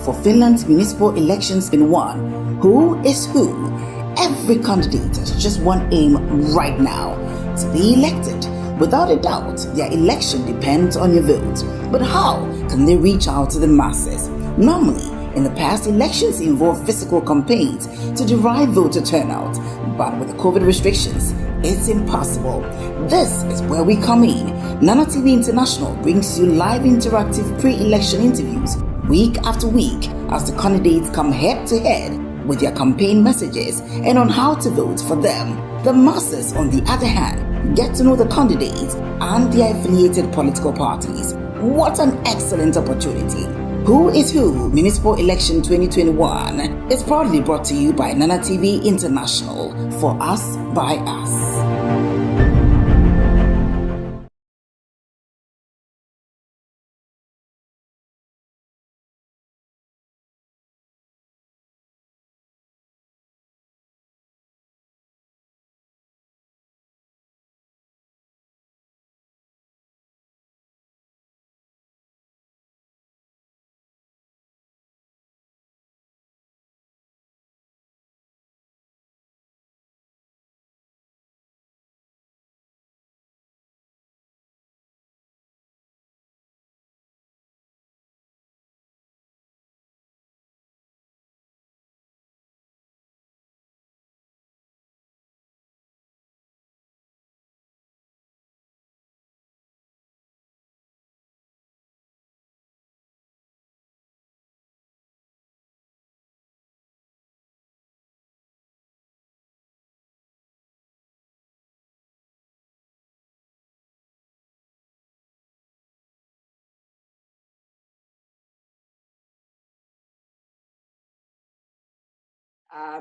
for Finland's municipal elections been won? Who is who? Every candidate has just one aim right now: to be elected. Without a doubt, their election depends on your vote. But how can they reach out to the masses? Normally, in the past, elections involve physical campaigns to derive voter turnout. But with the COVID restrictions, it's impossible. This is where we come in. Nana TV International brings you live interactive pre-election interviews week after week as the candidates come head to head with their campaign messages and on how to vote for them. The masses, on the other hand, get to know the candidates and their affiliated political parties. What an excellent opportunity. Who is Who Municipal Election 2021 is proudly brought to you by Nana TV International. For us, by us.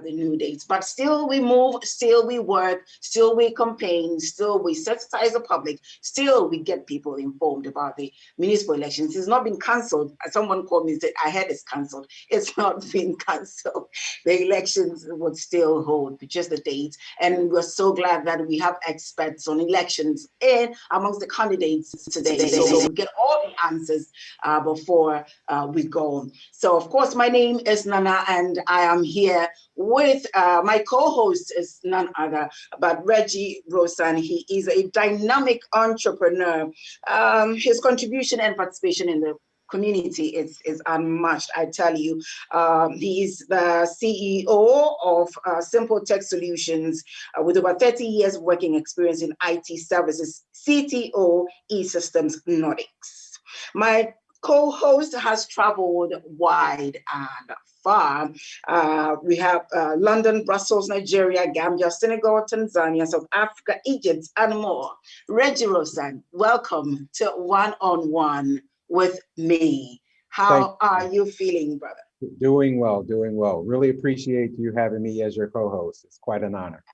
The new dates, but still we move, still we work, still we campaign, still we sensitize the public, still we get people informed about the municipal elections. It's not been cancelled. Someone called me and said, I heard it's cancelled. It's not been cancelled. The elections would still hold, just the dates. And we're so glad that we have experts on elections and amongst the candidates today. So we get all the answers before we go. So of course, my name is Nana and I am here with my co-host is none other but Reggie Rosan. He is a dynamic entrepreneur. His contribution and participation in the community is unmatched, I tell you. He's the CEO of Simple Tech Solutions with over 30 years working experience in IT services, CTO eSystems Nordics. My co-host has traveled wide and far. We have London, Brussels, Nigeria, Gambia, Senegal, Tanzania, South Africa, Egypt, and more. Reggie Rosan, welcome to One on One with me. How are you feeling, brother? Doing well, doing well. Really appreciate you having me as your co-host. It's quite an honor.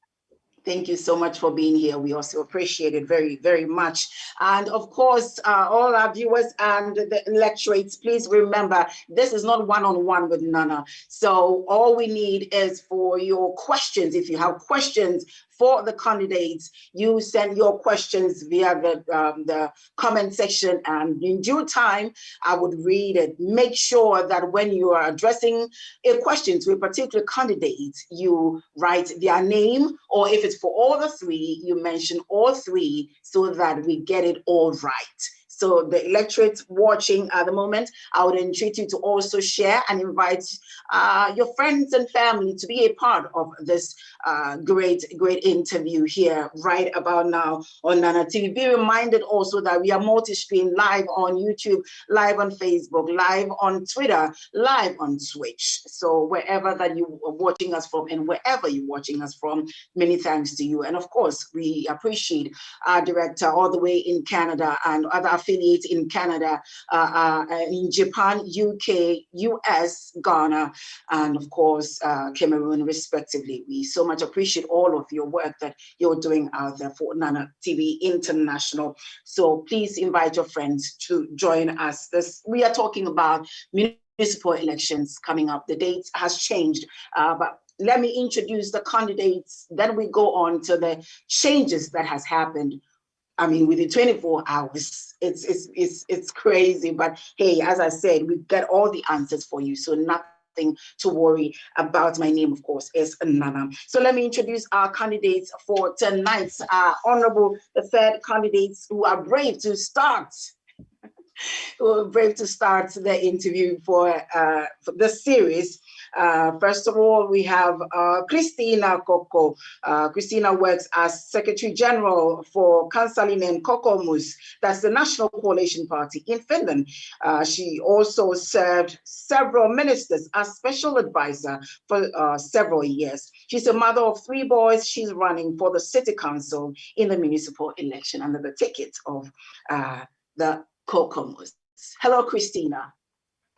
Thank you so much for being here. We also appreciate it very, very much. And of course, all our viewers and the electorates, please remember, this is not one-on-one with Nana. So all we need is for your questions. If you have questions for the candidates, you send your questions via the comment section, and in due time, I would read it. Make sure that when you are addressing a question to a particular candidate, you write their name, or if it's for all the three, you mention all three so that we get it all right. So the electorate watching at the moment, I would entreat you to also share and invite your friends and family to be a part of this great interview here right about now on Nana TV. Be reminded also that we are multi-stream live on YouTube, live on Facebook, live on Twitter, live on Twitch. So wherever that you are watching us from and wherever you're watching us from, many thanks to you. And of course, we appreciate our director all the way in Canada and other affiliates in Canada, in Japan, UK, US, Ghana, and of course, Cameroon, respectively. We so much appreciate all of your work that you're doing out there for Nana TV International. So please invite your friends to join us. We are talking about municipal elections coming up. The date has changed, but let me introduce the candidates. Then we go on to the changes that has happened. I mean, within 24 hours, it's crazy. But hey, as I said, we've got all the answers for you. So nothing to worry about. My name, of course, is Nana. So let me introduce our candidates for tonight's honorable, the third candidates who are brave to start the interview for this series. First of all, we have Christina Koko. Christina works as Secretary General for Kansallinen Kokoomus. That's the National Coalition Party in Finland. She also served several ministers as special advisor for several years. She's a mother of 3 boys. She's running for the City Council in the municipal election under the ticket of the Kokoomus. Hello, Christina.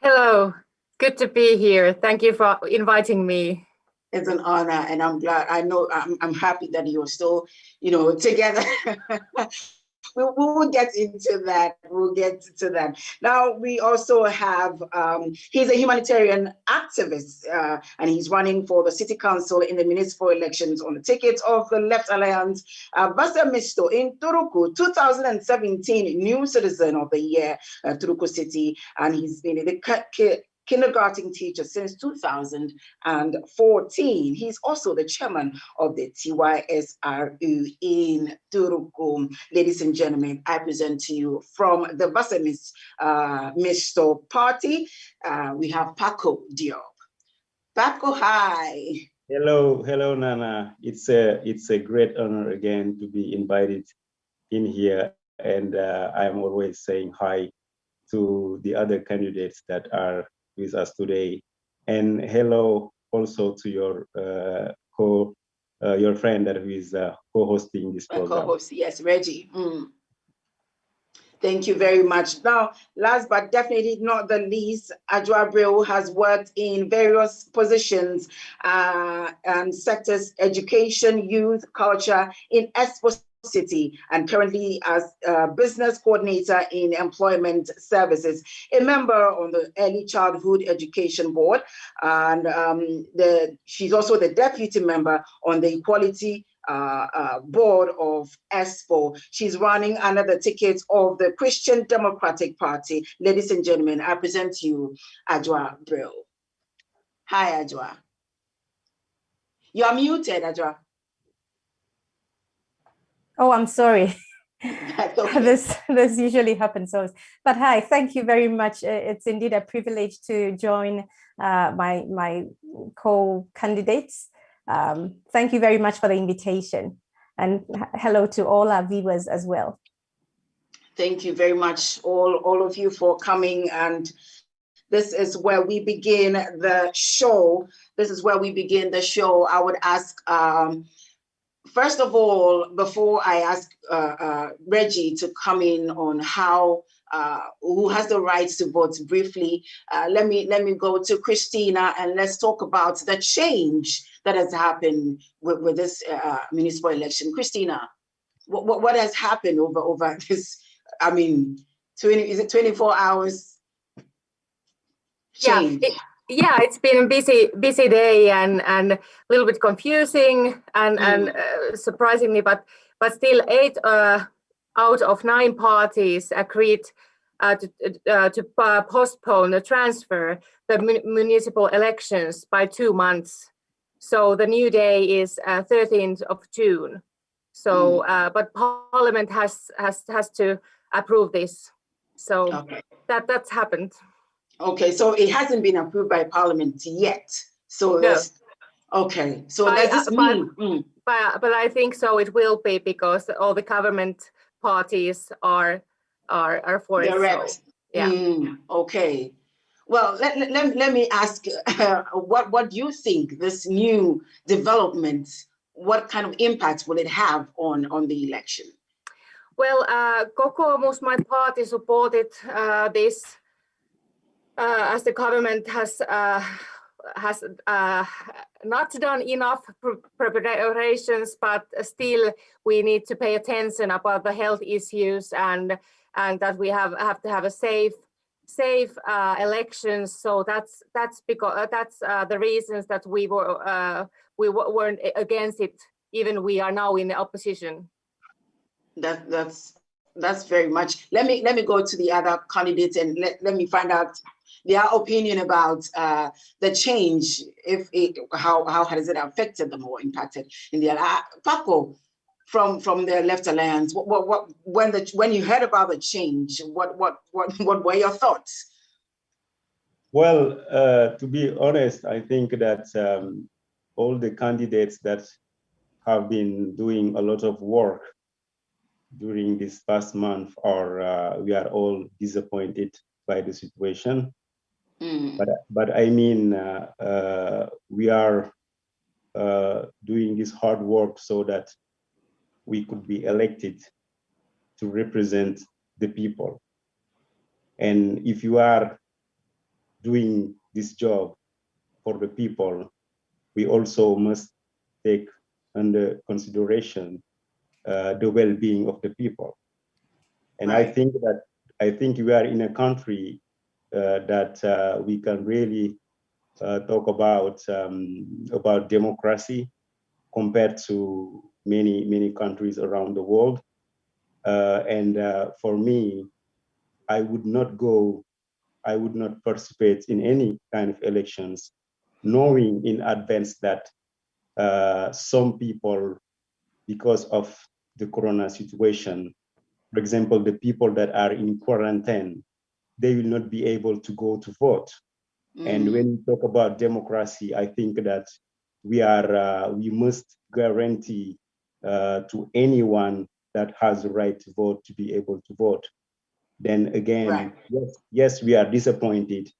Hello, good to be here. Thank you for inviting me. It's an honor, and I'm glad. I'm happy that you're still, together. We will get into that. We'll get to that. Now, we also have, he's a humanitarian activist, and he's running for the City Council in the municipal elections on the ticket of the Left Alliance. Vasamisto in Turku, 2017 New Citizen of the Year, Turku City, and he's been in the kindergarten teacher since 2014. He's also the chairman of the TYSRU in Turku. Ladies and gentlemen, I present to you from the Vasamisto party, we have Paco Diop. Paco, hi. Hello, Nana. It's a great honor again to be invited in here, and I'm always saying hi to the other candidates that are with us today, and hello also to your your friend that is co-hosting this program. Co-host, yes, Reggie. Thank you very much. Now, last but definitely not the least, Adjoa Bril has worked in various positions and sectors: education, youth, culture in Espoo City, and currently as business coordinator in employment services, a member on the Early Childhood Education Board, and she's also the deputy member on the Equality board of Espoo. She's running under the ticket of the Christian Democratic Party. Ladies and gentlemen, I present to you Adjoa Bril. Hi, Adjoa. You are muted, Adjoa. Oh, I'm sorry. Okay. This usually happens. But hi, thank you very much. It's indeed a privilege to join my co-candidates. Thank you very much for the invitation, and hello to all our viewers as well. Thank you very much, all of you, for coming. And this is where we begin the show. I would ask, first of all, before I ask Reggie to come in on how who has the rights to vote briefly, let me go to Christina, and let's talk about the change that has happened with this municipal election. Christina, what has happened over this? I mean, 24 hours change? Yeah, it's been a busy day and a little bit confusing and surprisingly, but still 8 out of 9 parties agreed to postpone the transfer the municipal elections by 2 months. So the new day is 13th of June. So, but Parliament has to approve this. So okay. That's happened. Okay, so it hasn't been approved by Parliament yet. So no. Okay, so does this mean? But I think so it will be, because all the government parties are for it. So, yeah. Okay. Well, let me ask, what do you think this new development, what kind of impact will it have on the election? Well, Kokoomus, my party, supported this as the government has not done enough preparations, but still we need to pay attention about the health issues and that we have to have a safe elections. So that's because that's the reasons that we weren't against it, even we are now in the opposition. That's very much. Let me go to the other candidates and let me find out their opinion about the change. How has it affected them or impacted in the Paco from the Left Alliance? When you heard about the change, what were your thoughts? Well, to be honest, I think that all the candidates that have been doing a lot of work during this past month we are all disappointed by the situation. But I mean, we are doing this hard work so that we could be elected to represent the people. And if you are doing this job for the people, we also must take under consideration the well-being of the people. And right. I think we are in a country that we can really talk about democracy compared to many countries around the world. And for me, I would not participate in any kind of elections, knowing in advance that some people, because of the corona situation, for example, the people that are in quarantine, they will not be able to go to vote. And when we talk about democracy, I think that we must guarantee to anyone that has the right to vote to be able to vote. Then again, right. yes, we are disappointed,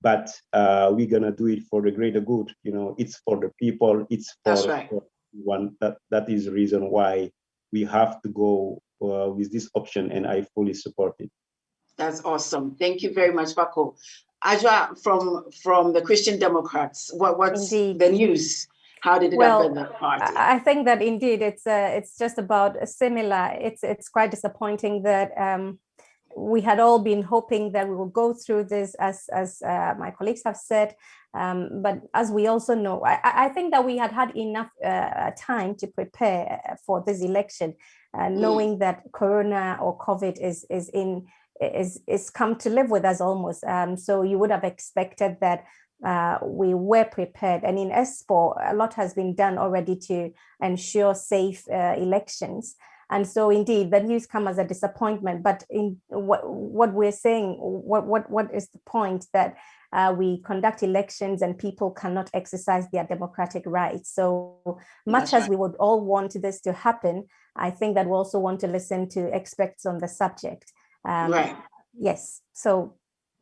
but we're gonna do it for the greater good. You know, it's for the people. It's for, right. for one. That is the reason why we have to go with this option, and I fully support it. That's awesome. Thank you very much, Paco. Ajwa, from the Christian Democrats, what's indeed the news? How did it affect the party? I think that indeed it's just about a similar. It's quite disappointing that we had all been hoping that we will go through this, as my colleagues have said. But as we also know, I think that we had enough time to prepare for this election, knowing that Corona or COVID is come to live with us almost. So you would have expected that we were prepared. And in ESPO, a lot has been done already to ensure safe elections. And so indeed, the news come as a disappointment. But in what we're saying, what is the point that we conduct elections and people cannot exercise their democratic rights? So much as we would all want this to happen, I think that we also want to listen to experts on the subject. Right. Yes. So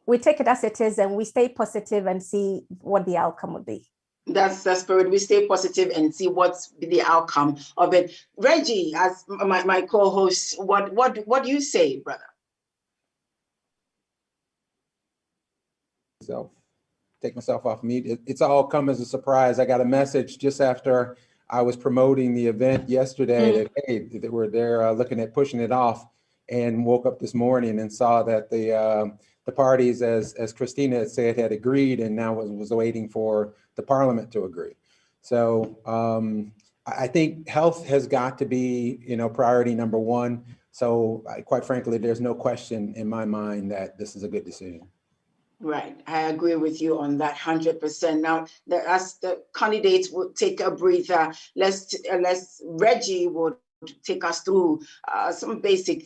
we take it as it is and we stay positive and see what the outcome would be. That's the spirit. We stay positive and see what's the outcome of it. Reggie, as my co-host, what do you say, brother? So, take myself off mute. It's all come as a surprise. I got a message just after I was promoting the event yesterday that, hey, they were there looking at pushing it off, and woke up this morning and saw that the parties, as Christina had said, had agreed, and now was waiting for the parliament to agree. So I think health has got to be, priority number one. So quite frankly, there's no question in my mind that this is a good decision. Right, I agree with you on that 100%. Now, as the candidates would take a breather, Reggie would take us through some basic,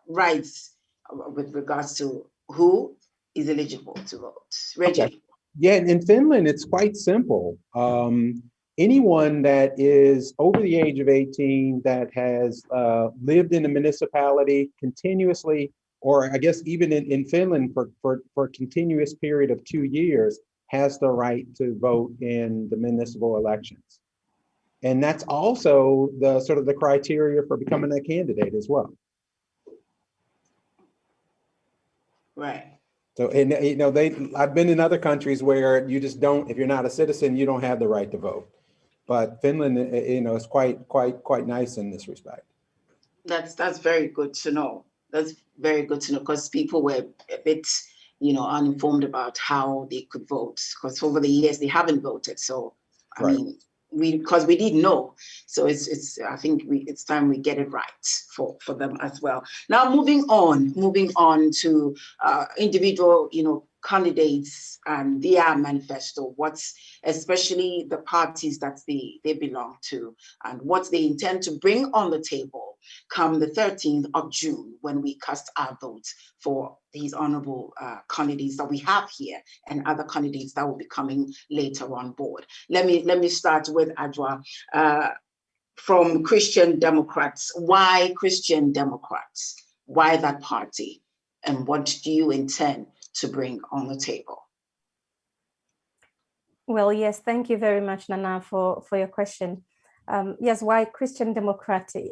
rights with regards to who is eligible to vote. Reggie. Okay. Yeah, in Finland, it's quite simple. Anyone that is over the age of 18 that has lived in a municipality continuously, or I guess even in Finland for a continuous period of 2 years, has the right to vote in the municipal elections. And that's also the sort of the criteria for becoming a candidate as well. Right. So, and I've been in other countries where you just don't, if you're not a citizen, you don't have the right to vote. But Finland, is quite nice in this respect. That's very good to know. That's very good to know, because people were a bit, uninformed about how they could vote, because over the years they haven't voted. So, I mean, because we didn't know. So I think it's time we get it right for them as well. Now moving on to individual, candidates and their manifesto, especially the parties that they belong to, and what they intend to bring on the table come the 13th of June, when we cast our votes for these honorable candidates that we have here, and other candidates that will be coming later on board. Let me start with Adwa from Christian Democrats. Why Christian Democrats? Why that party? And what do you intend to bring on the table? Well, yes, thank you very much, Nana, for your question. Yes, why Christian Democratic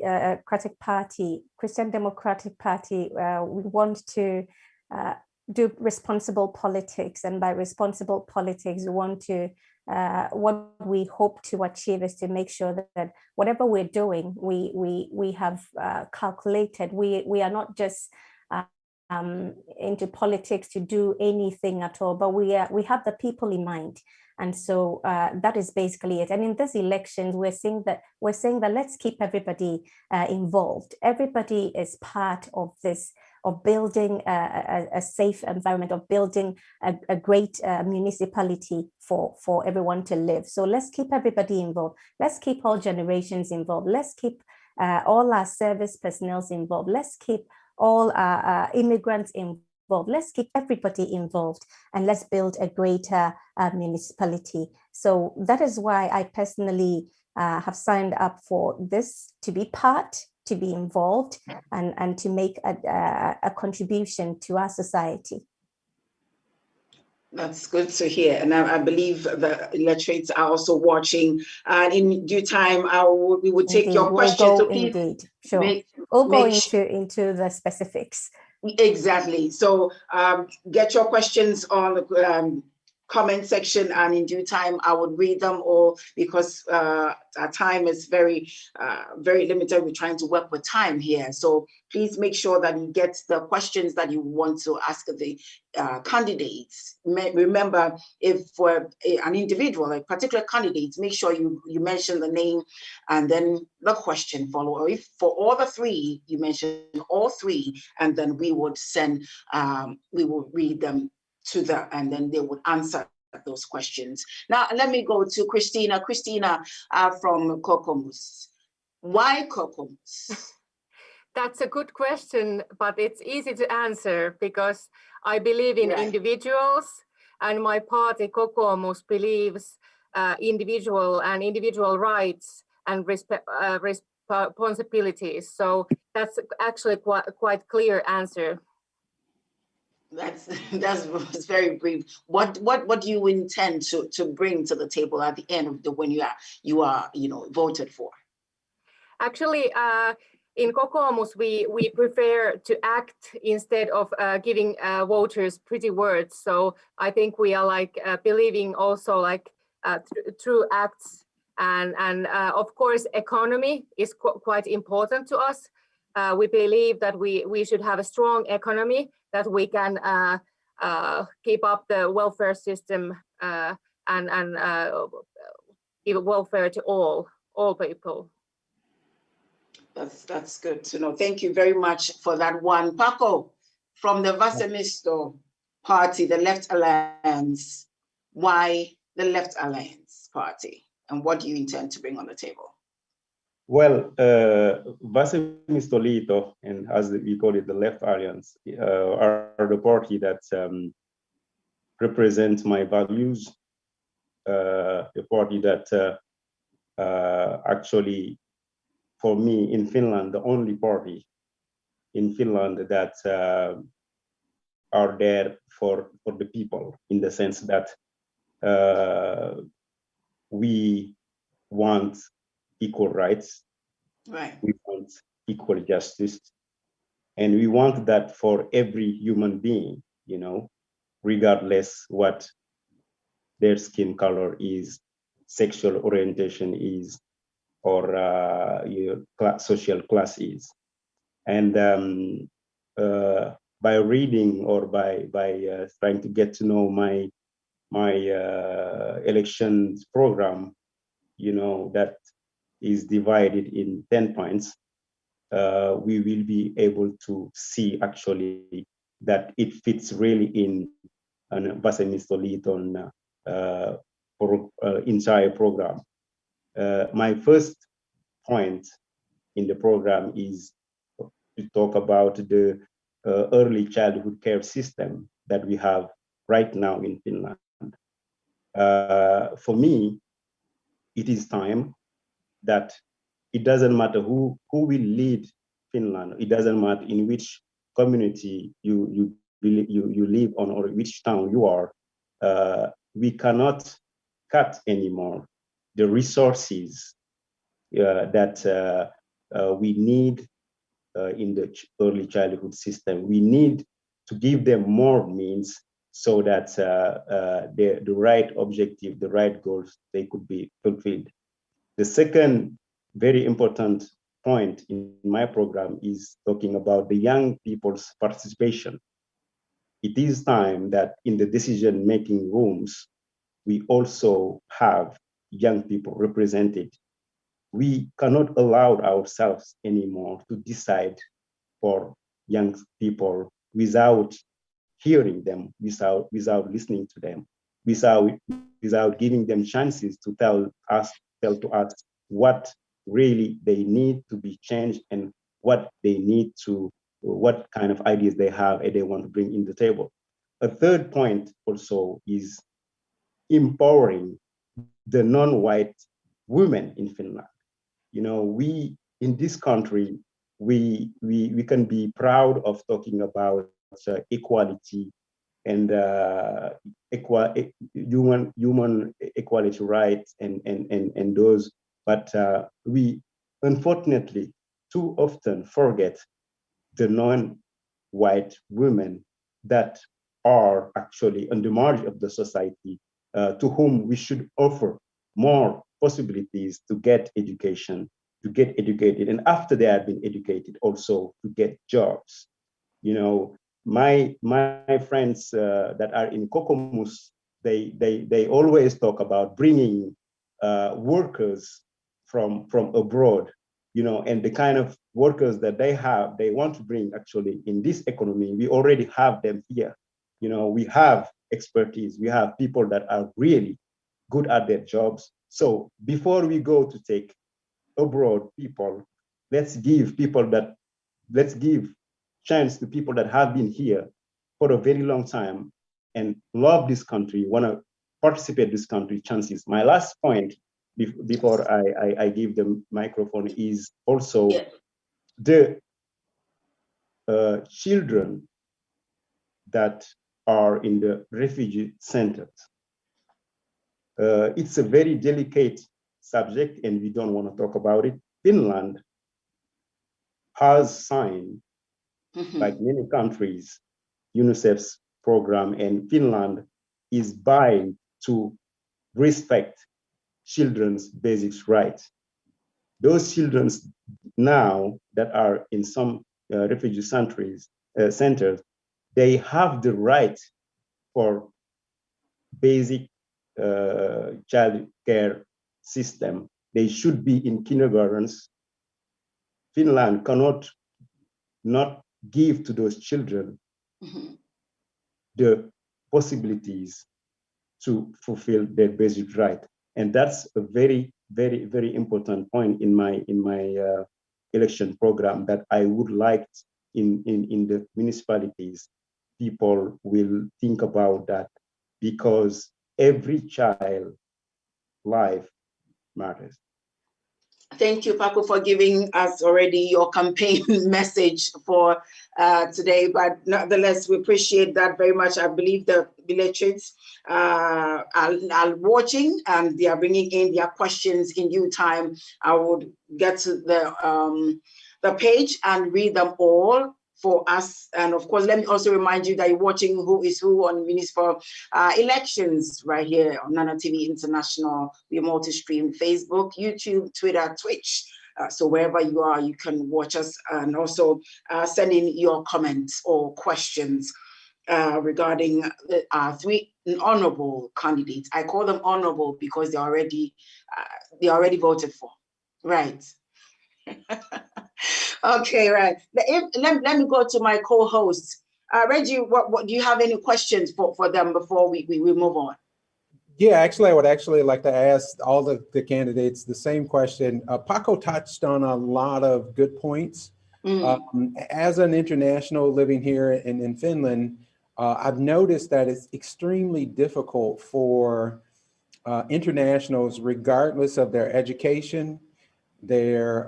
Party? Christian Democratic Party, we want to do responsible politics, and by responsible politics, we want to what we hope to achieve is to make sure that whatever we're doing, we have calculated. We are not just into politics to do anything at all, but we have the people in mind. And so that is basically it. And in this elections, we're saying that let's keep everybody involved. Everybody is part of this, of building a safe environment, of building a great municipality for everyone to live. So let's keep everybody involved. Let's keep all generations involved. Let's keep all our service personnel involved. Let's keep all our immigrants involved. Let's keep everybody involved, and let's build a greater municipality. So that is why I personally have signed up for this, to be part, to be involved, and to make a contribution to our society. That's good to hear. And I believe the electorates are also watching. And in due time, we will take your questions. So indeed, sure. We'll go into the specifics. Exactly. So get your questions on the comment section, and in due time I would read them all, because our time is very limited. We're trying to work with time here, so please make sure that you get the questions that you want to ask the candidates. Remember, if for an individual, a particular candidate, make sure you mention the name and then the question follow. Or if for all the three, you mention all three, and then we would send, we will read them to them, and then they would answer those questions. Now, let me go to Christina. Christina from Kokomus. Why Kokomus? That's a good question, but it's easy to answer because I believe in individuals, and my party Kokoomus believes individual rights and responsibilities. So that's actually quite clear answer. That's very brief. What do you intend to bring to the table at the end of the when you are voted for? Actually, in Kokoomus, we prefer to act instead of giving voters pretty words. So I think we are like believing also like through acts, and of course economy is quite important to us. We believe that we should have a strong economy, that we can keep up the welfare system and give welfare to all people. That's good to know. Thank you very much for that one. Paco, from the Vasemisto Party, the Left Alliance. Why the Left Alliance Party? And what do you intend to bring on the table? Well, Vasemisto Lito, and as we call it, the Left Alliance, are the party that represents my values, the party that actually, for me in Finland, the only party in Finland that are there for the people, in the sense that we want equal rights, we want equal justice, and we want that for every human being, regardless what their skin color is, sexual orientation is, or social class is. And by reading or by trying to get to know my elections program, that is divided in 10 points, we will be able to see actually that it fits really in an vasemmistoliiton entire program. My first point in the program is to talk about the early childhood care system that we have right now in Finland. For me, it is time that it doesn't matter who will lead Finland. It doesn't matter in which community you live on or which town you are. We cannot cut anymore the resources that we need in the early childhood system. We need to give them more means so that the right objective, the right goals, they could be fulfilled. The second very important point in my program is talking about the young people's participation. It is time that in the decision-making rooms, we also have young people represented. We cannot allow ourselves anymore to decide for young people without hearing them, without listening to them, without giving them chances to tell to us what really they need to be changed and what they need to, what kind of ideas they have and they want to bring in the table. A third point also is empowering the non-white women in Finland. We in this country, we can be proud of talking about equality and human equality rights and those, but we unfortunately too often forget the non-white women that are actually on the margin of the society, to whom we should offer more possibilities to get education, to get educated, and after they have been educated, also to get jobs. My friends that are in Kokomus, they always talk about bringing workers from abroad, and the kind of workers that they want to bring actually in this economy. We already have them here. We have expertise. We have people that are really good at their jobs. So before we go to take abroad people, let's give chance to people that have been here for a very long time and love this country, want to participate in this country chances. My last point before I give the microphone is also the children that are in the refugee centers. It's a very delicate subject and we don't want to talk about it. Finland has signed, like many countries, UNICEF's program, and Finland is bound to respect children's basic rights. Those children now that are in some refugee centers, they have the right for basic child care system. They should be in kindergartens. Finland cannot not give to those children the possibilities to fulfill their basic right. And that's a very, very, very important point in my election program that I would like in the municipalities, people will think about that, because every child life matters. Thank you, Paco, for giving us already your campaign message for today. But nonetheless, we appreciate that very much. I believe the electorates are watching and they are bringing in their questions in due time. I would get to the page and read them all for us. And of course, let me also remind you that you're watching Who is Who on municipal elections right here on Nana TV International. We're multi-stream Facebook, YouTube, Twitter, Twitch. So wherever you are, you can watch us and also send in your comments or questions. regarding the 3 honorable candidates. I call them honorable because they already voted for. Right. Okay, right. Let me go to my co-hosts. Reggie, what do you have any questions for them before we move on? Yeah, actually, I would actually like to ask all the candidates the same question. Paco touched on a lot of good points. As an international living here in Finland, I've noticed that it's extremely difficult for internationals, regardless of their education, their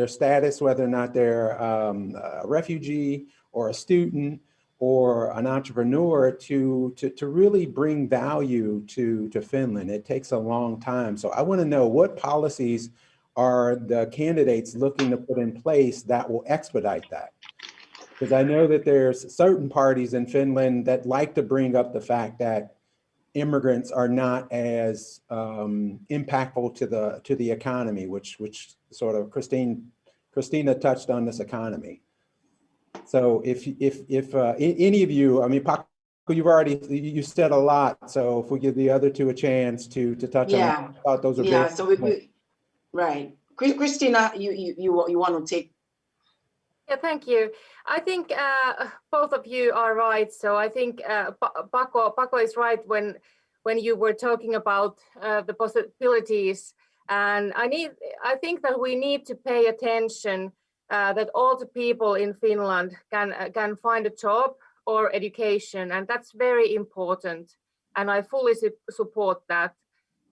status, whether or not they're a refugee or a student or an entrepreneur, to really bring value to Finland. It takes a long time. So I want to know, what policies are the candidates looking to put in place that will expedite that? Because I know that there's certain parties in Finland that like to bring up the fact that immigrants are not as impactful to the economy, which sort of Christina touched on this economy. So if any of you, I mean, Paco, you said a lot. So if we give the other two a chance to touch on, I thought those are big. So right, Christina, you want to take? Yeah, thank you. I think both of you are right. So I think Paco is right when you were talking about the possibilities. And I think that we need to pay attention that all the people in Finland can find a job or education, and that's very important. And I fully support that.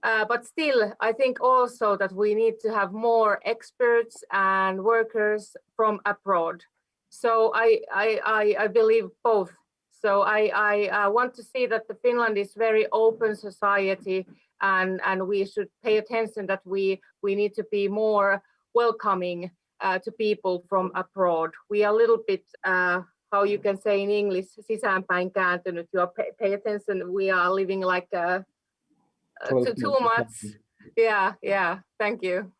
But still, I think also that we need to have more experts and workers from abroad. So I believe both. So I want to see that the Finland is very open society, and we should pay attention that we need to be more welcoming to people from abroad. We are a little bit, how you can say in English, sisäänpäin kääntynyt. You pay attention. We are living like too much. Yeah. Thank you.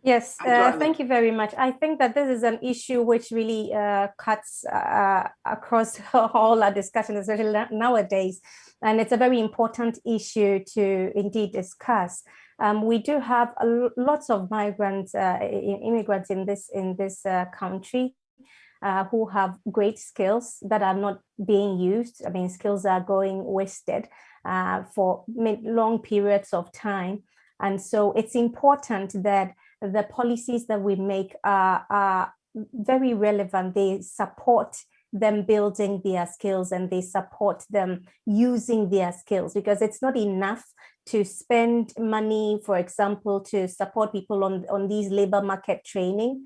Yes, thank you very much. I think that this is an issue which really cuts across all our discussion, especially nowadays. And it's a very important issue to indeed discuss. We do have lots of migrants, immigrants in this country who have great skills that are not being used. I mean, skills are going wasted for long periods of time. And so it's important that the policies that we make are very relevant. They support them building their skills and they support them using their skills, because it's not enough to spend money, for example, to support people on these labor market training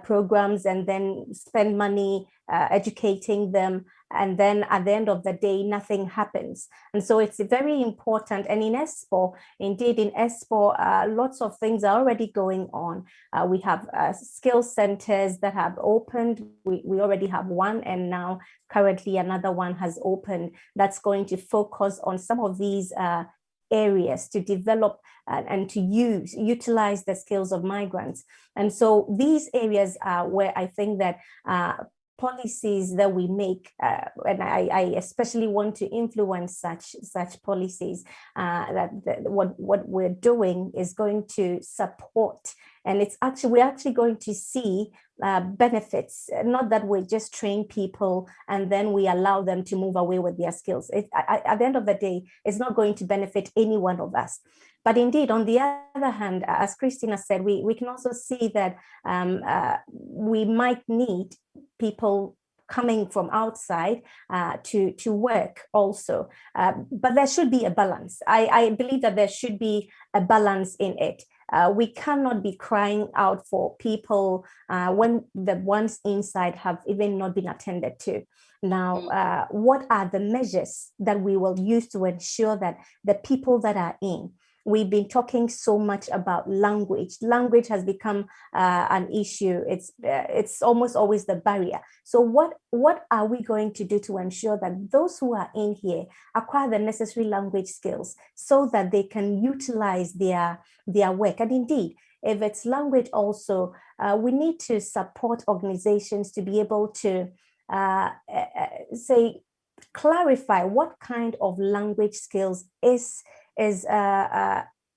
programs and then spend money educating them, and then at the end of the day nothing happens. And so it's very important. And in Espoo, indeed in Espoo, lots of things are already going on. We have skill centers that have opened. We already have one, and now currently another one has opened that's going to focus on some of these areas to develop and to utilize the skills of migrants. And so these areas are where I think that policies that we make, and I especially want to influence such policies, what we're doing is going to support, and we're actually going to see benefits, not that we just train people and then we allow them to move away with their skills. At the end of the day, it's not going to benefit any one of us. But indeed, on the other hand, as Christina said, we can also see that we might need people coming from outside to work also. But there should be a balance. I believe that there should be a balance in it. We cannot be crying out for people when the ones inside have even not been attended to. Now, what are the measures that we will use to ensure that the people that are in? We've been talking so much about language. Language has become an issue. It's almost always the barrier. So what are we going to do to ensure that those who are in here acquire the necessary language skills so that they can utilize their work? And indeed, if it's language also, we need to support organizations to be able to say, clarify what kind of language skills is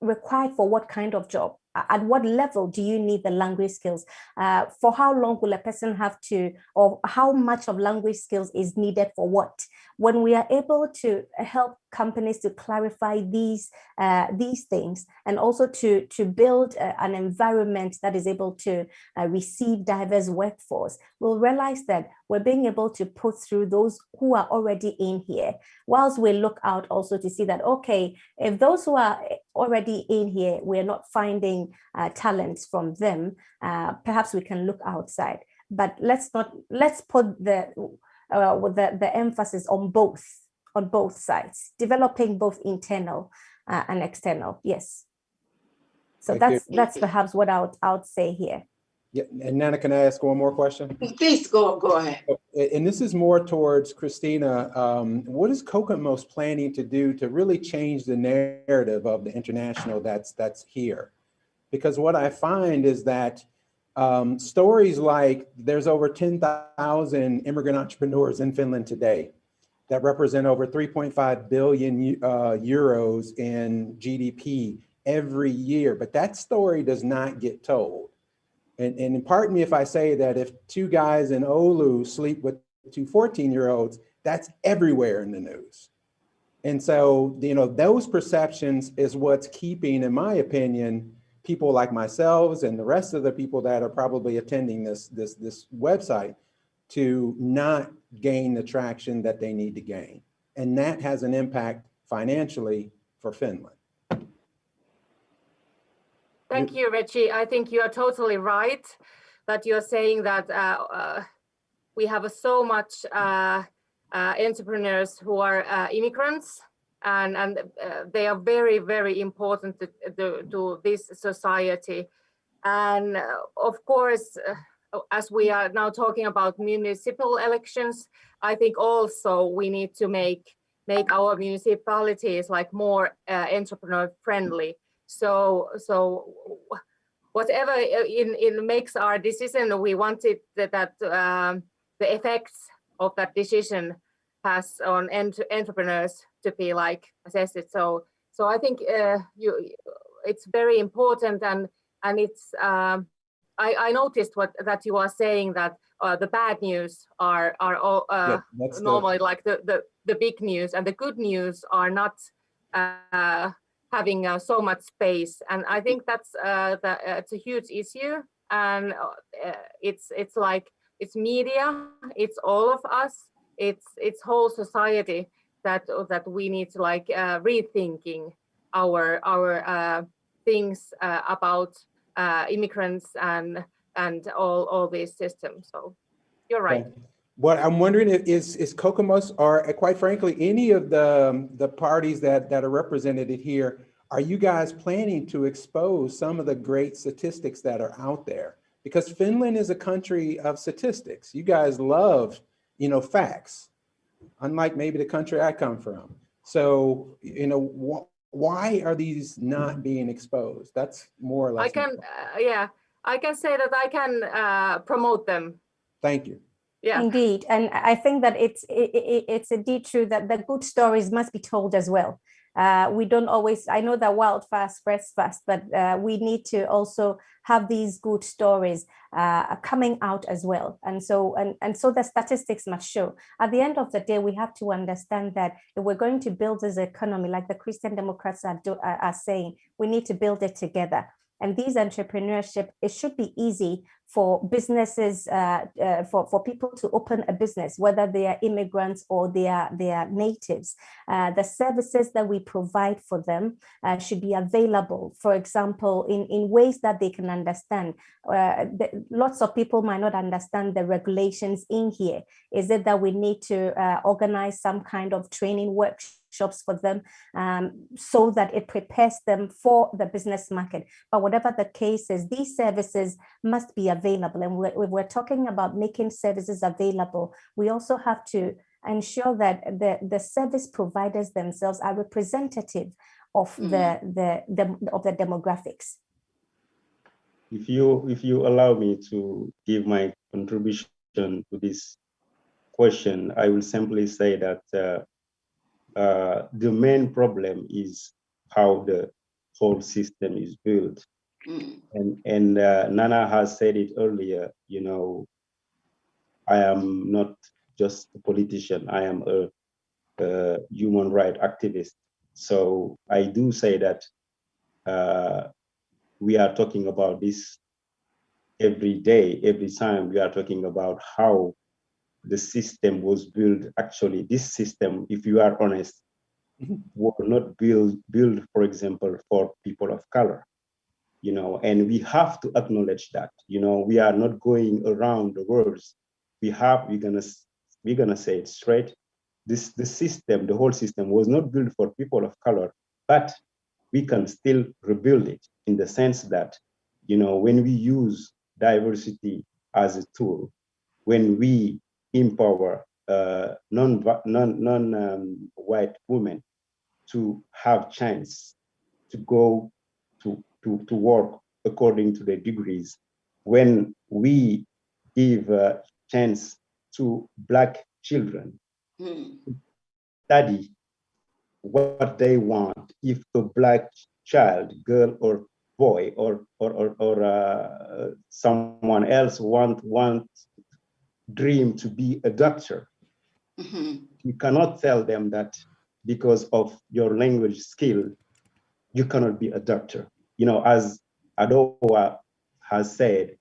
required for what kind of job. At what level do you need the language skills? For how long will a person have to, or how much of language skills is needed for what? When we are able to help companies to clarify these things, and also to build an environment that is able to receive diverse workforce, we'll realize that we're being able to put through those who are already in here, whilst we look out also to see that, okay, if those who are already in here, we're not finding talents from them, perhaps we can look outside. But let's put the emphasis on both sides, developing both internal and external. Yes. So that's perhaps what I would say here. Yeah, and Nana, can I ask one more question? Please go ahead. And this is more towards Christina. What is Kokomo's planning to do to really change the narrative of the international that's here? Because what I find is that stories like there's over 10,000 immigrant entrepreneurs in Finland today that represent over 3.5 billion euros in GDP every year, but that story does not get told. And pardon me if I say that if two guys in Oulu sleep with two 14-year-olds, that's everywhere in the news. And so, those perceptions is what's keeping, in my opinion, people like myself and the rest of the people that are probably attending this website to not gain the traction that they need to gain. And that has an impact financially for Finland. Thank you, Reggie. I think you are totally right that you're saying that we have so much entrepreneurs who are immigrants, and they are very, very important to this society. And of course, as we are now talking about municipal elections, I think also we need to make our municipalities like more entrepreneur friendly. So whatever in makes our decision, we wanted that the effects of that decision has on entrepreneurs to be like assessed. So I think it's very important, and it's I noticed that you are saying that the bad news are all normally like the big news, and the good news are not having so much space. And I think that's it's a huge issue, and it's like it's media, it's all of us, it's whole society that we need to like rethinking our things about immigrants and all these systems. So you're right. Okay. What I'm wondering is Kokomos, or quite frankly, any of the parties that are represented here, are you guys planning to expose some of the great statistics that are out there? Because Finland is a country of statistics. You guys love, facts, unlike maybe the country I come from. So, why are these not being exposed? That's more or less. I can say that I can promote them. Thank you. Yeah. Indeed. And I think that it's indeed true that the good stories must be told as well. We don't always, I know that wild fast spreads fast, but we need to also have these good stories coming out as well. And so the statistics must show. At the end of the day, we have to understand that if we're going to build this economy, like the Christian Democrats are saying, we need to build it together. And these entrepreneurship, it should be easy for businesses, for people to open a business, whether they are immigrants or they are natives. The services that we provide for them should be available, for example, in ways that they can understand. Lots of people might not understand the regulations in here. Is it that we need to organize some kind of training workshops for them so that it prepares them for the business market? But whatever the case is, these services must be available. And we're talking about making services available. We also have to ensure that the service providers themselves are representative of the demographics. if you allow me to give my contribution to this question, I will simply say that the main problem is how the whole system is built. And Nana has said it earlier, you know, I am not just a politician, I am a human rights activist. So I do say that we are talking about this every day, every time we are talking about how the system was built. Actually, this system, if you are honest, was not built, for example, for people of color, you know, and we have to acknowledge that, you know, we are not going around the world. We're gonna say it straight. The system, the whole system was not built for people of color, but we can still rebuild it in the sense that, you know, when we use diversity as a tool, when we empower non-white women to have chance to go to work according to their degrees, when we give a chance to Black children study what they want, if a Black child, girl or boy, or someone else want dream to be a doctor, you cannot tell them that because of your language skill, you cannot be a doctor. You know, as Adowa has said,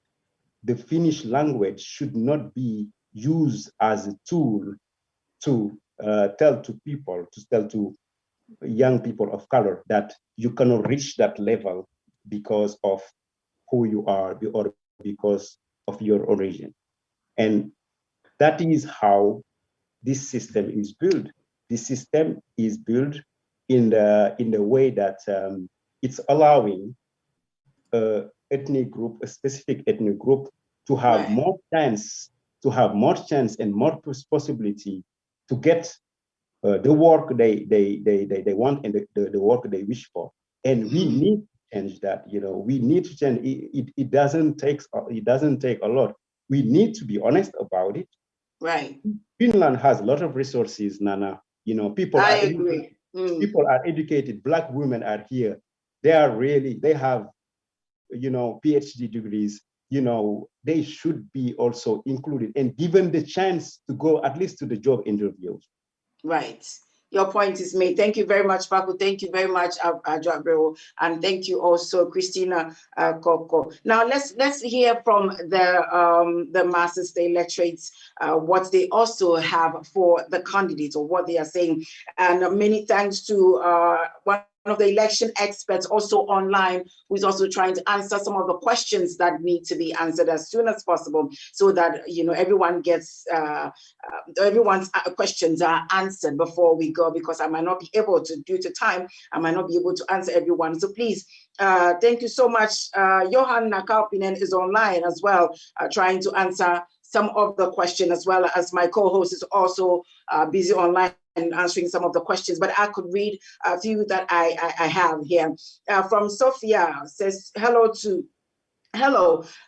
the Finnish language should not be used as a tool to tell to young people of color that you cannot reach that level because of who you are or because of your origin. And that is how this system is built. This system is built in the way that it's allowing ethnic group, a specific ethnic group, to have more chance, and more possibility to get the work they want and the work they wish for. And we need to change that. You know, we need to change. It doesn't take a lot. We need to be honest about it. Right. Finland has a lot of resources, Nana. You know, people I are agree. People are educated. Black women are here. They have, you know, PhD degrees. You know, they should be also included and given the chance to go at least to the job interviews. Right. Your point is made. Thank you very much, Paco. Thank you very much, Ajabrero, and thank you also, Christina Koko. Now let's hear from the Masters, the electorates, what they also have for the candidates or what they are saying. And many thanks to one of the election experts also online, who's also trying to answer some of the questions that need to be answered as soon as possible, so that, you know, everyone gets everyone's questions are answered before we go, because I might not be able to, due to time, I might not be able to answer everyone. So please, thank you so much. Johan Nakalpinen is online as well, trying to answer some of the questions, as well as my co-host is also busy online and answering some of the questions, but I could read a few that I have here. From Sophia, says, hello,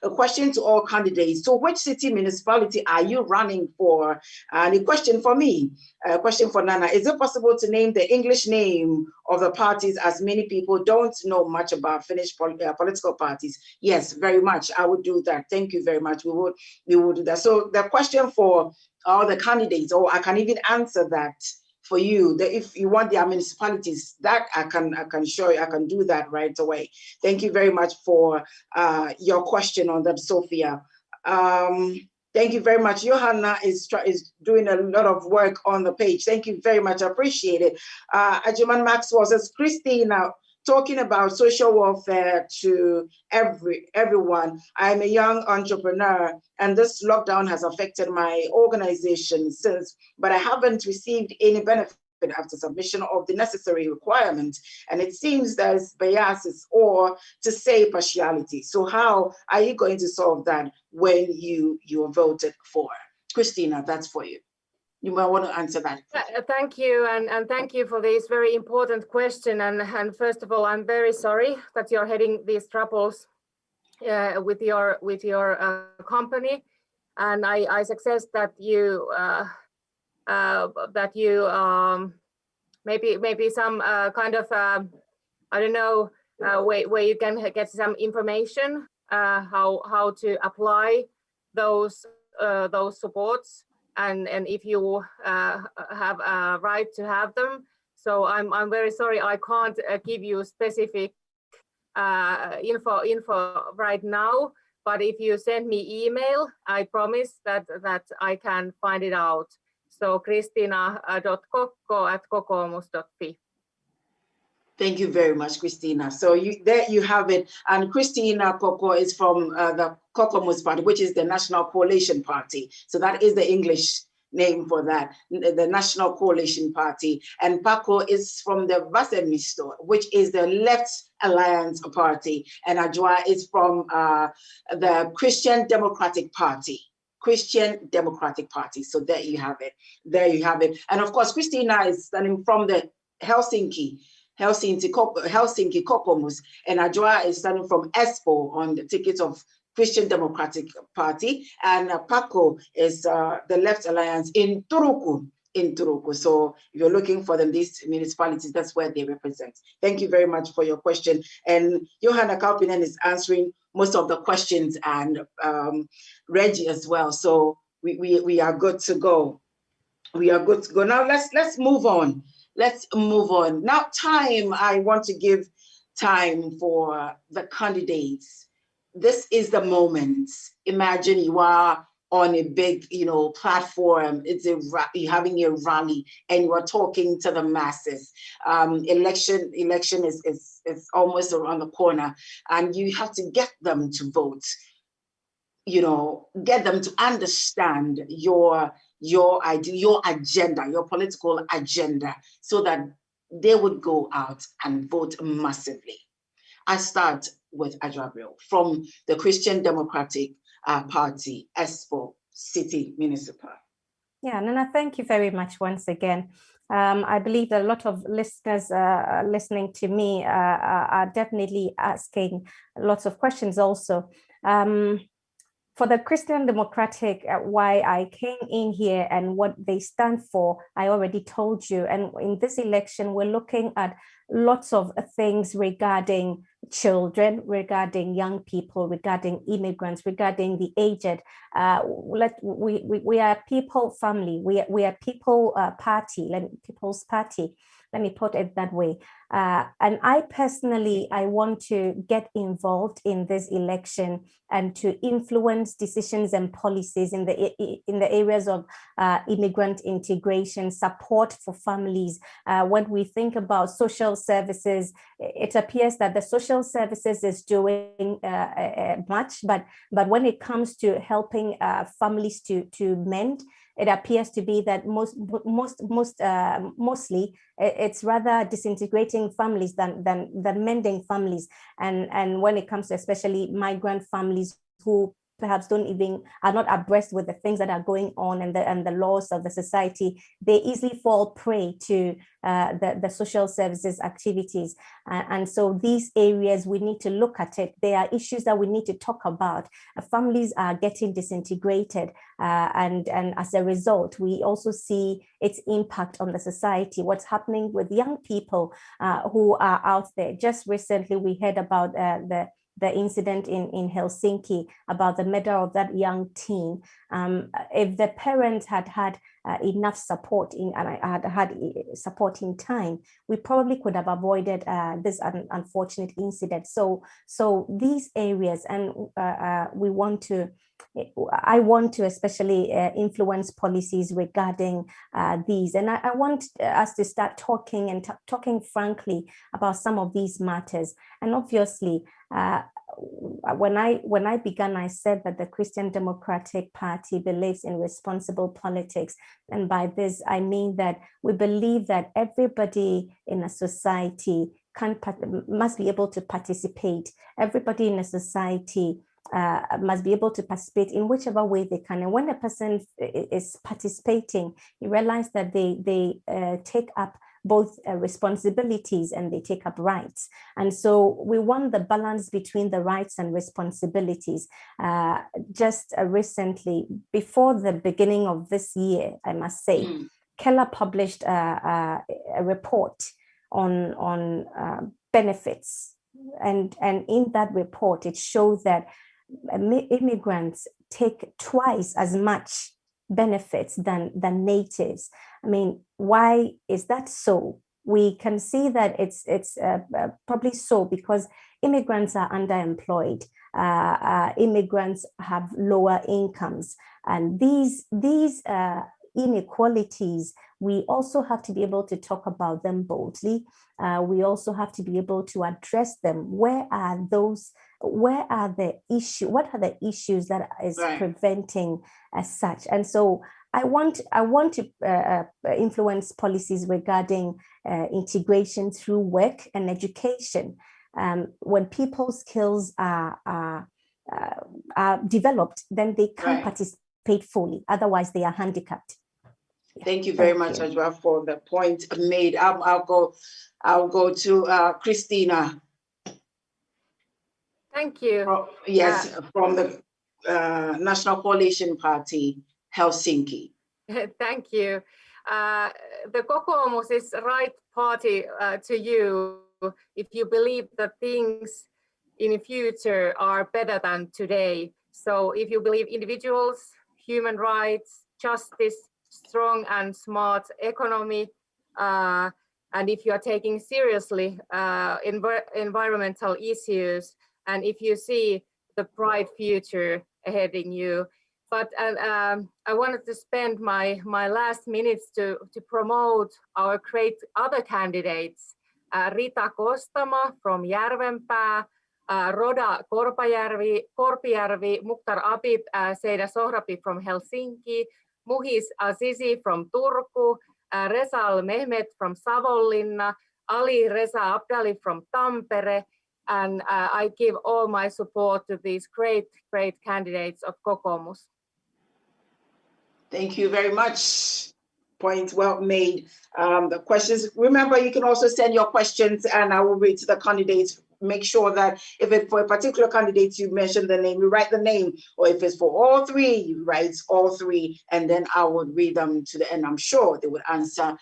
a question to all candidates. So which city municipality are you running for? And a question for me, a question for Nana. Is it possible to name the English name of the parties, as many people don't know much about Finnish political parties? Yes, very much. I would do that. Thank you very much. We would do that. So the question for all the candidates, or I can even answer that for you, that if you want their municipalities, that I can show you, I can do that right away. Thank you very much for your question on that, Sophia. Thank you very much. Johanna is doing a lot of work on the page. Thank you very much. I appreciate it. Ajiman Maxwell says, Christina, talking about social welfare to everyone. I'm a young entrepreneur, and this lockdown has affected my organization since, but I haven't received any benefit after submission of the necessary requirements. And it seems there's biases, or to say partiality. So how are you going to solve that when you are voted for? Christina, that's for you. You might want to answer that. Thank you, and thank you for this very important question. And first of all, I'm very sorry that you're having these troubles with your company, and I suggest that you maybe some kind of I don't know where you can get some information how to apply those supports, and if you have a right to have them. So I'm very sorry I can't give you specific info right now, but if you send me email, I promise that I can find it out. So Christina.kokko@kokoomus.fi. Thank you very much, Christina. So there you have it. And Christina Kokko is from the Kokoomus Party, which is the National Coalition Party. So that is the English name for that, the National Coalition Party. And Paco is from the Vasemmisto, which is the Left Alliance Party. And Ajwa is from the Christian Democratic Party. Christian Democratic Party. So there you have it. There you have it. And of course, Christina is standing from the Helsinki Kokoomus, and Ajwa is standing from Espoo on the ticket of Christian Democratic Party, and Paco is the Left Alliance in Turku. So if you're looking for them, these municipalities, that's where they represent. Thank you very much for your question. And Johanna Kaupinen is answering most of the questions, and Reggie as well. So we are good to go. We are good to go. Now let's move on. Let's move on. Now I want to give time for the candidates. This is the moment. Imagine you are on a big, platform. You're having a rally and you are talking to the masses. Election is almost around the corner, and you have to get them to vote. Get them to understand your agenda, your political agenda, so that they would go out and vote massively. I start with Ajabril from the Christian Democratic Party, Espoo City Municipal. Yeah, Nana, thank you very much once again. I believe that a lot of listeners listening to me are definitely asking lots of questions also. For the Christian Democratic, why I came in here and what they stand for, I already told you. And in this election, we're looking at lots of things regarding children, regarding young people, regarding immigrants, regarding the aged. We are people family. We are people party, people's party. Let me put it that way. And I personally, I want to get involved in this election and to influence decisions and policies in the areas of immigrant integration, support for families. When we think about social services, it appears that the social services is doing much, but when it comes to helping families to mend, it appears to be that mostly it's rather disintegrating families than mending families. And when it comes to especially migrant families who perhaps are not abreast with the things that are going on and the laws of the society, they easily fall prey to the social services activities. And so these areas, we need to look at it. There are issues that we need to talk about. Families are getting disintegrated. And as a result, we also see its impact on the society, what's happening with young people who are out there. Just recently, we heard about the incident in Helsinki about the murder of that young teen. If the parents had enough support and had support in time, we probably could have avoided this unfortunate incident. So these areas, and I want to especially influence policies regarding these. And I want us to start talking frankly about some of these matters. And obviously, when I began, I said that the Christian Democratic Party believes in responsible politics. And by this, I mean that we believe that everybody in a society must be able to participate. Everybody in a society must be able to participate in whichever way they can. And when a person is participating, you realize that they take up both responsibilities and they take up rights. And so we want the balance between the rights and responsibilities. Just recently, before the beginning of this year, I must say, Keller published a report on benefits. And in that report, it shows that immigrants take twice as much benefits than natives. I mean, why is that so? We can see that it's probably so because immigrants are underemployed. Immigrants have lower incomes, and these inequalities, we also have to be able to talk about them boldly. We also have to be able to address them. Where are the issues? What are the issues that is preventing as such? And so I want to influence policies regarding integration through work and education. When people's skills are developed, then they can participate fully. Otherwise, they are handicapped. Thank you very much, Ajwa, for the point made. I'll go to Christina. Thank you. From the National Coalition Party, Helsinki. Thank you. The Kokoomus is the right party to you if you believe that things in the future are better than today. So if you believe individuals, human rights, justice, strong and smart economy, and if you are taking seriously environmental issues, and if you see the bright future ahead in you. But I wanted to spend my last minutes to promote our great other candidates, Rita Kostama from Järvenpää, Roda Korpijärvi, Mukhtar Abib Seida Sohrabi from Helsinki, Muhis Azizi from Turku, Rezal Mehmet from Savonlinna, Ali Reza Abdali from Tampere, and I give all my support to these great candidates of Kokoomus. Thank you very much. Point well made. The questions, remember, you can also send your questions and I will read to the candidates. Make sure that if it's for a particular candidate, you mention the name, you write the name, or if it's for all three, you write all three, and then I would read them to the end. I'm sure they would answer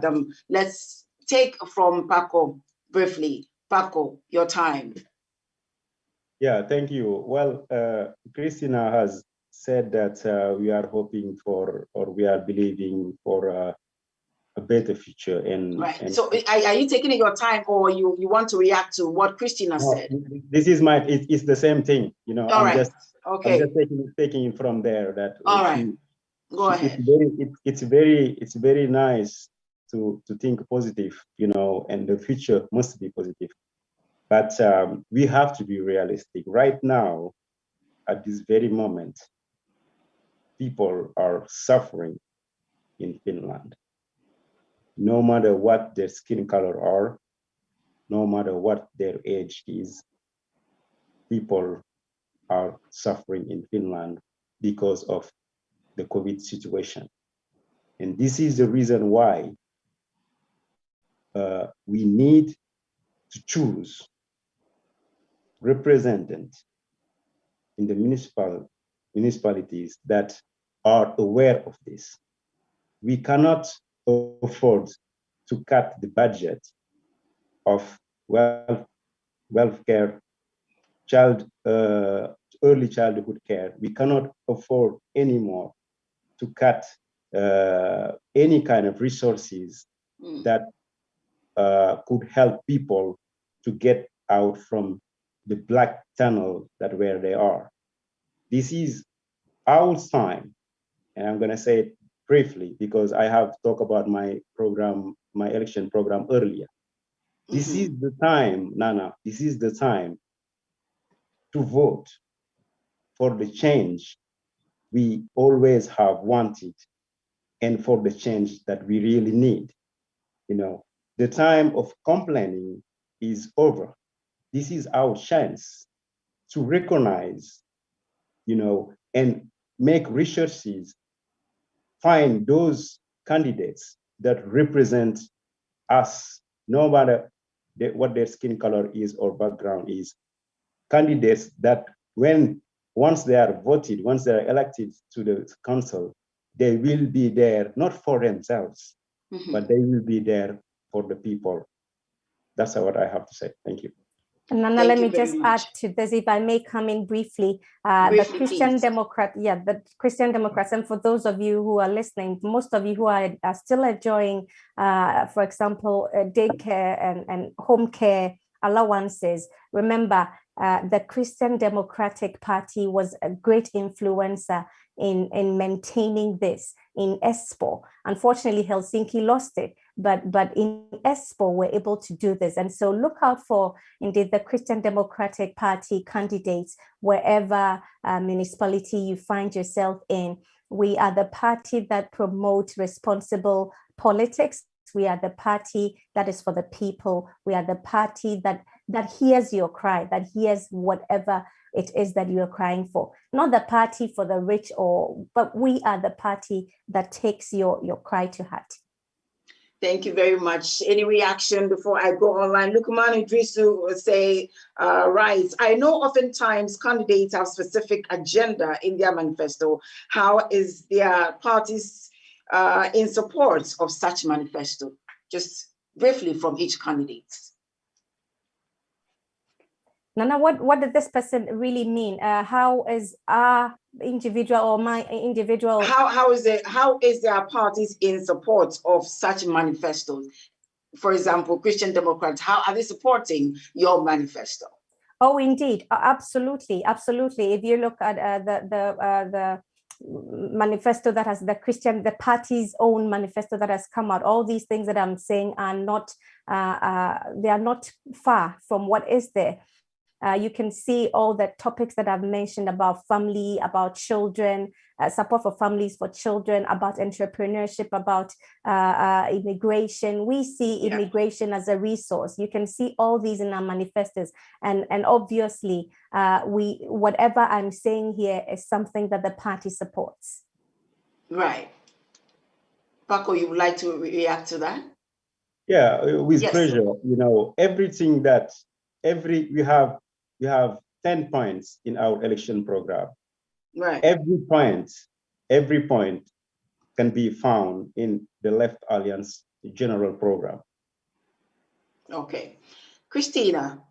them. Let's take from Paco briefly. Paco, your time. Yeah, thank you. Well, Christina has said that we are hoping for, or we are believing for a better future. And so are you taking your time, or you want to react to what Christina said? This is it's the same thing, you know. I'm just taking it from there. That all right. Go ahead. It's very nice to think positive, you know, and the future must be positive. But we have to be realistic. Right now, at this very moment, people are suffering in Finland. No matter what their skin color are, no matter what their age is, people are suffering in Finland because of the COVID situation. And this is the reason why we need to choose representatives in the municipalities that are aware of this. We cannot afford to cut the budget of welfare, early childhood care. We cannot afford anymore to cut any kind of resources that could help people to get out from the black tunnel that where they are. This is our time, and I'm going to say it briefly because I have talked about my program, my election program earlier. This is the time, Nana, this is the time to vote for the change we always have wanted and for the change that we really need. You know, the time of complaining is over. This is our chance to recognize, you know, and make researches, find those candidates that represent us, no matter what their skin color is or background is, candidates that once they are voted, once they are elected to the council, they will be there, not for themselves, but they will be there for the people. That's what I have to say. Thank you. And Nana, let me just add to this, if I may come in briefly. The Christian Democrat, the Christian Democrats, and for those of you who are listening, most of you who are still enjoying, for example, daycare and home care allowances, remember, the Christian Democratic Party was a great influencer in maintaining this in Espoo. Unfortunately, Helsinki lost it, but in Espoo, we're able to do this. And so look out for, indeed, the Christian Democratic Party candidates, wherever municipality you find yourself in. We are the party that promotes responsible politics. We are the party that is for the people. We are the party that hears your cry, that hears whatever it is that you are crying for. Not the party for the rich, but we are the party that takes your cry to heart. Thank you very much. Any reaction before I go online? Lukman Idrisu will say, right, I know oftentimes candidates have specific agenda in their manifesto. How is their parties in support of such manifesto? Just briefly from each candidate. Nana, what did this person really mean? How is our individual or my individual? How is their parties in support of such manifestos? For example, Christian Democrats, how are they supporting your manifesto? Oh, indeed, absolutely, absolutely. If you look at the manifesto that has the party's own manifesto that has come out, all these things that I'm saying are not they are not far from what is there. You can see all the topics that I've mentioned about family, about children, support for families, for children, about entrepreneurship, about immigration. We see immigration as a resource. You can see all these in our manifestos. And obviously, whatever I'm saying here is something that the party supports. Right. Paco, you would like to react to that? Yeah, with pleasure. You know, everything that we have 10 points in our election program. Right. Every point can be found in the Left Alliance general program. Okay. Christina.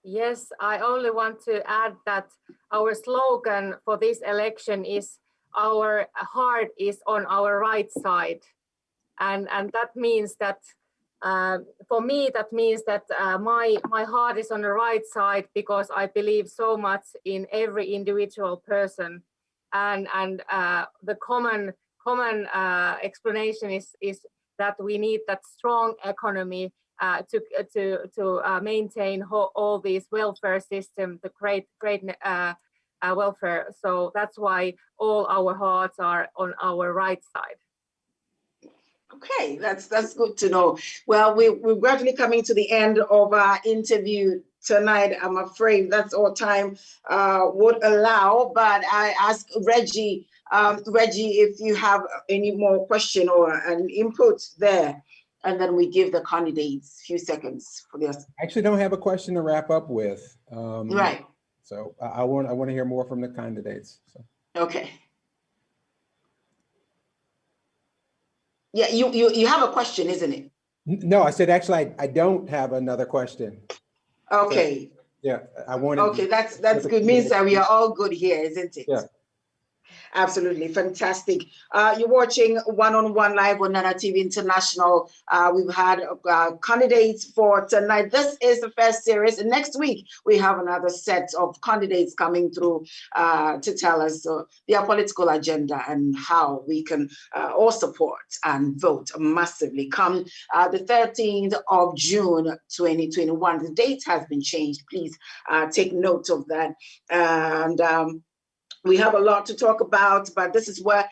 Yes, I only want to add that our slogan for this election is our heart is on our right side. And that means that for me, that means that my heart is on the right side because I believe so much in every individual person, and the common explanation is that we need that strong economy to maintain all these welfare system, the great welfare. So that's why all our hearts are on our right side. Okay, that's good to know. Well, we're gradually coming to the end of our interview tonight. I'm afraid that's all time would allow, but I ask Reggie, if you have any more question or an input there, and then we give the candidates a few seconds for this. I actually don't have a question to wrap up with. Right. So I want to hear more from the candidates. So. Okay. Yeah, you have a question, isn't it? No, I said actually I don't have another question. Okay. So, yeah, I wanted. Okay, that's good. Means that we are all good here, isn't it? Yeah. Absolutely fantastic. You're watching One-on-One Live on Nana TV International. We've had candidates for tonight. This is the first series. And next week, we have another set of candidates coming through to tell us their political agenda and how we can all support and vote massively. Come the 13th of June, 2021. The date has been changed. Please take note of that. And we have a lot to talk about, but this is where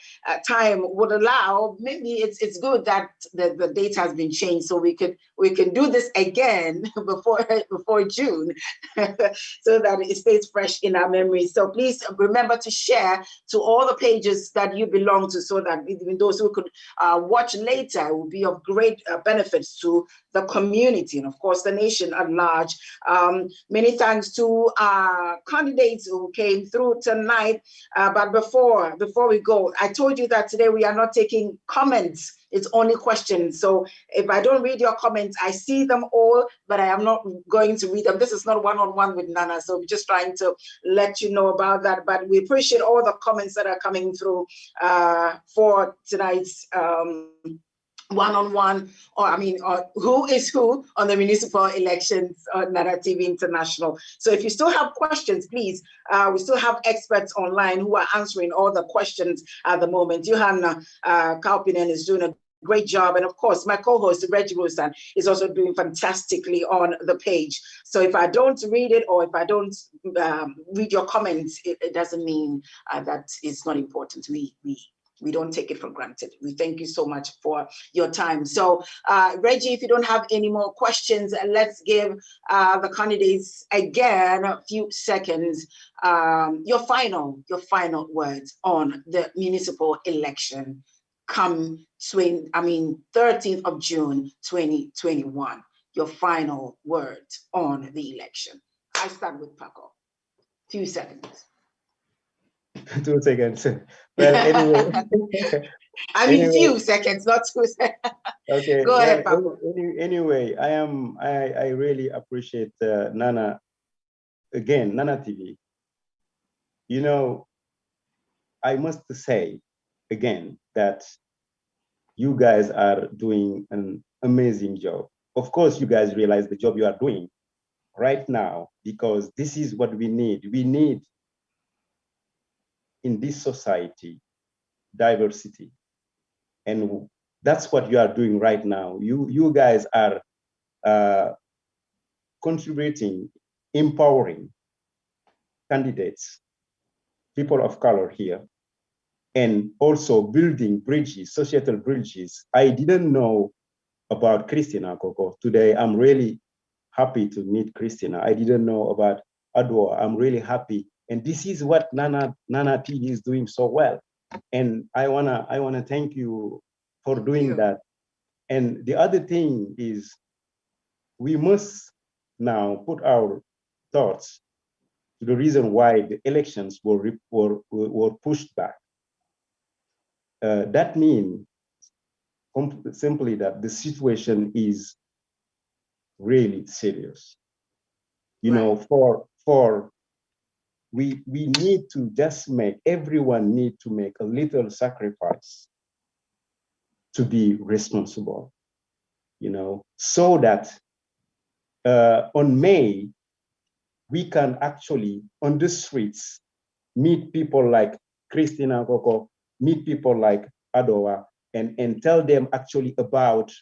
time would allow. Maybe it's good that the date has been changed, so we can do this again before June, so that it stays fresh in our memory. So please remember to share to all the pages that you belong to, so that even those who could watch later will be of great benefits to the community and of course the nation at large. Many thanks to our candidates who came through tonight. But before we go, I told you that today we are not taking comments. It's only questions. So if I don't read your comments, I see them all, but I am not going to read them. This is not one-on-one with Nana. So we're just trying to let you know about that. But we appreciate all the comments that are coming through for tonight's one-on-one, or I mean, who is who on the municipal elections on Nana TV International. So if you still have questions, please, we still have experts online who are answering all the questions at the moment. Johanna Kaupinen is doing a great job. And of course, my co-host, Reggie Rosan, is also doing fantastically on the page. So if I don't read it, or if I don't read your comments, it doesn't mean that it's not important. We don't take it for granted. We thank you so much for your time. So Reggie, if you don't have any more questions, let's give the candidates again a few seconds. Your final words on the municipal election come 13th of June, 2021. Your final words on the election. I start with Paco. Few seconds. 2 seconds. Well, anyway. Few seconds, not 2 seconds. Okay. Go ahead, Paco. Anyway, I really appreciate Nana TV. You know, I must say again that you guys are doing an amazing job. Of course, you guys realize the job you are doing right now, because this is what we need. We need in this society diversity, and that's what you are doing right now. You guys are contributing, empowering candidates, people of color here, and also building bridges, societal bridges. I didn't know about Christina Coco. Today, I'm really happy to meet Christina. I didn't know about Adwa. I'm really happy. And this is what Nana TV is doing so well. And I wanna thank you for doing that. And the other thing is, we must now put our thoughts to the reason why the elections were pushed back. That means simply that the situation is really serious. You know, we need to just everyone need to make a little sacrifice to be responsible, you know, so that on May, we can actually, on the streets, meet people like Christina Coco, meet people like Adowa, and tell them actually about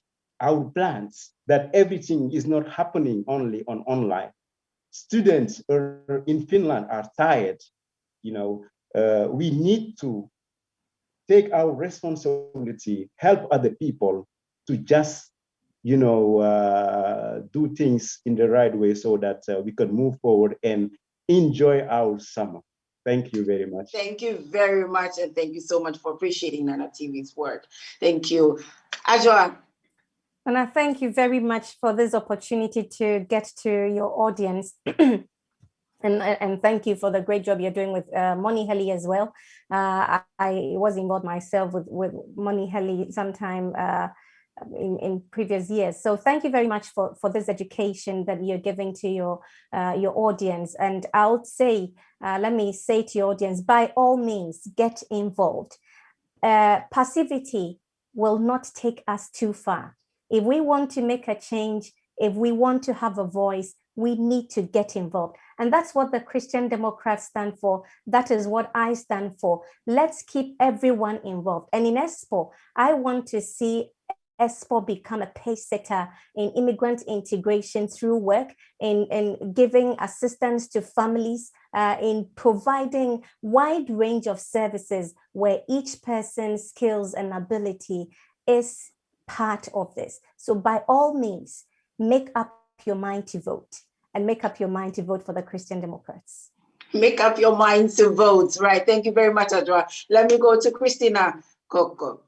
our plans, that everything is not happening only on online. Students in Finland are tired. You know, we need to take our responsibility, help other people to just, you know, do things in the right way so that we can move forward and enjoy our summer. Thank you very much. Thank you very much. And thank you so much for appreciating Nana TV's work. Thank you. Ajwa. And I thank you very much for this opportunity to get to your audience. And thank you for the great job you're doing with Moni Heli as well. I was involved myself with Moni Heli sometime in previous years. So thank you very much for this education that you're giving to your audience. And I would say, let me say to your audience, by all means, get involved. Passivity will not take us too far. If we want to make a change, if we want to have a voice, we need to get involved. And that's what the Christian Democrats stand for. That is what I stand for. Let's keep everyone involved. And in ESPO, I want to see ESPO become a pace setter in immigrant integration through work, in giving assistance to families, in providing wide range of services where each person's skills and ability is part of this. So by all means, make up your mind to vote, and make up your mind to vote for the Christian Democrats. Make up your mind to vote, right? Thank you very much, Adjoa. Let me go to Christina Coco.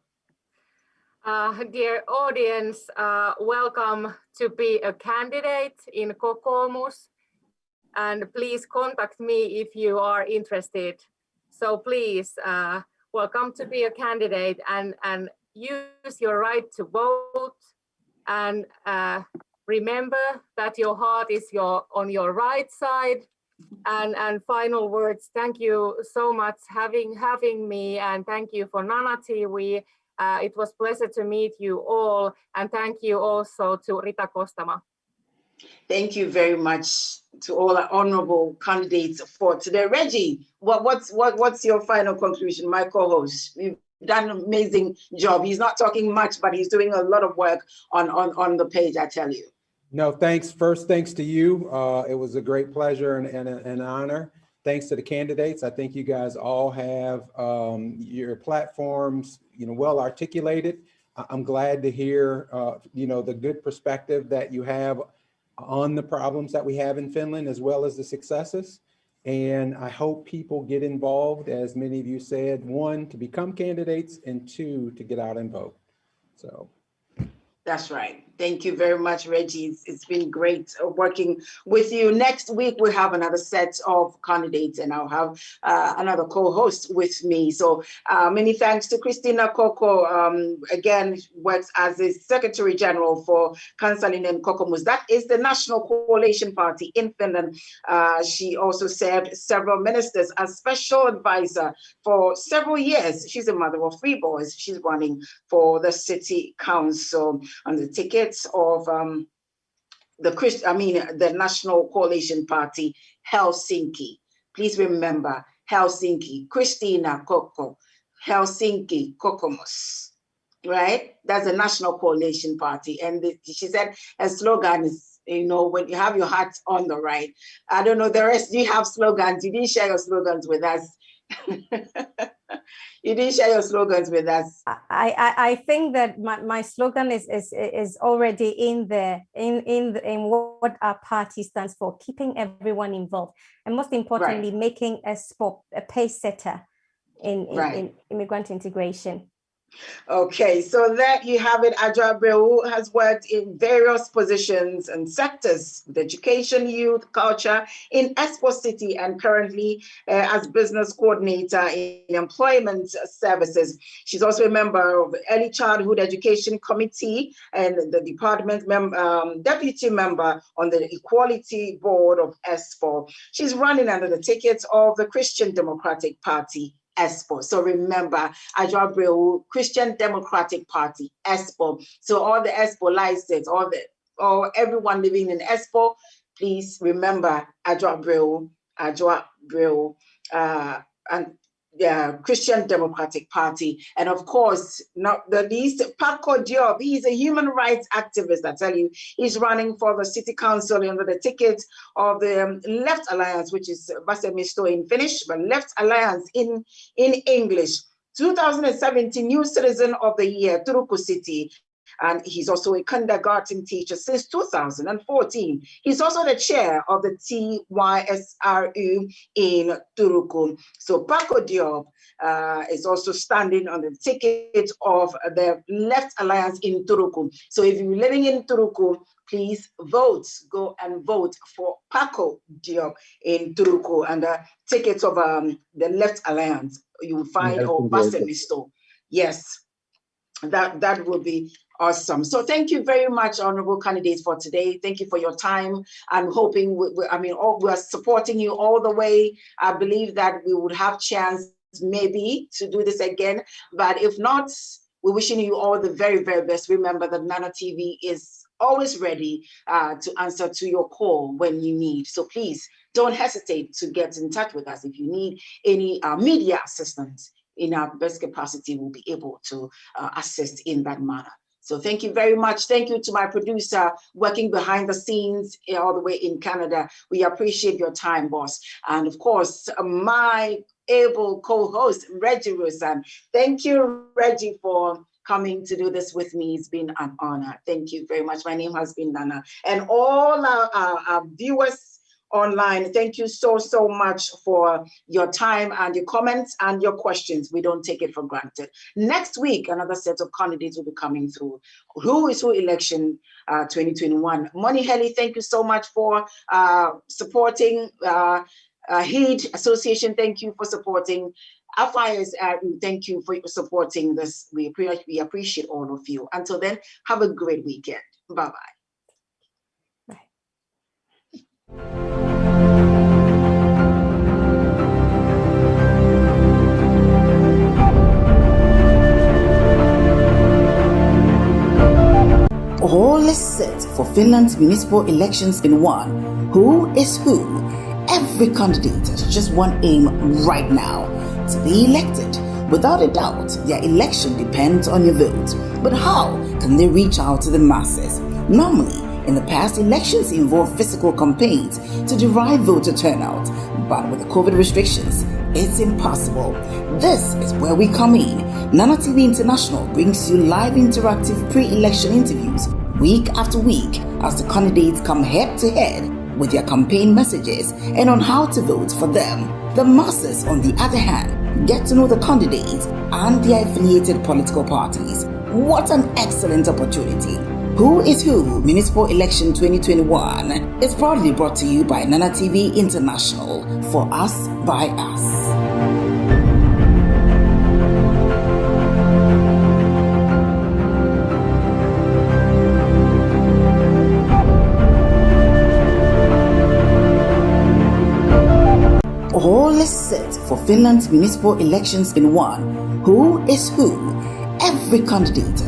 Dear audience, welcome to be a candidate in Kokoomus, and please contact me if you are interested. So please, welcome to be a candidate, and use your right to vote, and remember that your heart is on your right side. And final words, thank you so much having me, and thank you for Nana TV. It was a pleasure to meet you all, and thank you also to Rita Kostama. Thank you very much to all our honorable candidates for today. Reggie, what's your final conclusion? My co-host, you've done an amazing job. He's not talking much, but he's doing a lot of work on the page, I tell you. No, thanks. First, thanks to you. It was a great pleasure and an honor. Thanks to the candidates. I think you guys all have your platforms, well articulated. I'm glad to hear, the good perspective that you have on the problems that we have in Finland, as well as the successes. And I hope people get involved, as many of you said, 1, to become candidates, and 2, to get out and vote. So. That's right. Thank you very much, Reggie. It's been great working with you. Next week, we have another set of candidates, and I'll have another co-host with me. So many thanks to Christina Coco. Again, works as the Secretary General for Kansalinen and Kokoomus. That is the National Coalition Party in Finland. She also served several ministers as special advisor for several years. She's a mother of 3 boys. She's running for the city council on the tickets of the National Coalition Party, Helsinki. Please remember Helsinki, Christina Coco, Helsinki Kokoomus, right? That's the National Coalition Party. And she said her slogan is, when you have your heart on the right. I don't know the rest. You have slogans. You didn't share your slogans with us. You didn't share your slogans with us. I think that my slogan is already in there, in what our party stands for, keeping everyone involved, and most importantly, making ESPO a pace setter in immigrant integration. Okay, so there you have it. Adjoa Brewu has worked in various positions and sectors with education, youth, culture in ESPO City, and currently as business coordinator in employment services. She's also a member of the Early Childhood Education Committee and the department deputy member on the Equality Board of ESPO. She's running under the ticket of the Christian Democratic Party, ESPO. So remember, Adjoa Brewu, Christian Democratic Party, ESPO. So all the ESPO license, everyone living in ESPO, please remember Adjoa Brewu, and Christian Democratic Party. And of course, not the least, Paco Diop. He's a human rights activist, I tell you. He's running for the city council under the ticket of the Left Alliance, which is Vasemisto in Finnish, but Left Alliance in English. 2017 New Citizen of the Year, Turku City. And he's also a kindergarten teacher since 2014. He's also the chair of the TYSRU in Turku. So Paco Diop is also standing on the ticket of the Left Alliance in Turku. So if you're living in Turku, please vote. Go and vote for Paco Diop in Turku and the tickets of the Left Alliance. You will find or Vasemisto. Yes, that will be awesome. So thank you very much, honorable candidates, for today. Thank you for your time. I'm hoping, we're supporting you all the way. I believe that we would have chance maybe to do this again, but if not, we're wishing you all the very, very best. Remember that Nana TV is always ready to answer to your call when you need. So please don't hesitate to get in touch with us. If you need any media assistance in our best capacity, we'll be able to assist in that manner. So So thank you very much. Thank you to my producer working behind the scenes all the way in Canada. We appreciate your time, boss. And of course, my able co-host, Reggie Rosen. Thank you, Reggie, for coming to do this with me. It's been an honor. Thank you very much. My name has been Nana. And all our viewers online, thank you so much for your time and your comments and your questions. We don't take it for granted. Next week, another set of candidates will be coming through. Who is who election 2021. Money Helly, thank you so much for supporting HEED Association. Thank you for supporting FIS. Thank you for supporting this. We appreciate all of you. Until then, have a great weekend. Bye-bye. All is set for Finland's municipal elections in one. Who is who? Every candidate has just one aim right now: to be elected. Without a doubt, their election depends on your vote. But how can they reach out to the masses? Normally, in the past, elections involve physical campaigns to derive voter turnout. But with the COVID restrictions, it's impossible. This is where we come in. Nana TV International brings you live interactive pre-election interviews week after week as the candidates come head to head with their campaign messages and on how to vote for them. The masses, on the other hand, get to know the candidates and their affiliated political parties. What an excellent opportunity. Who is Who Municipal Election 2021 is proudly brought to you by Nana TV International. For us, by us. All is set for Finland's municipal elections in one. Who is who? Every candidate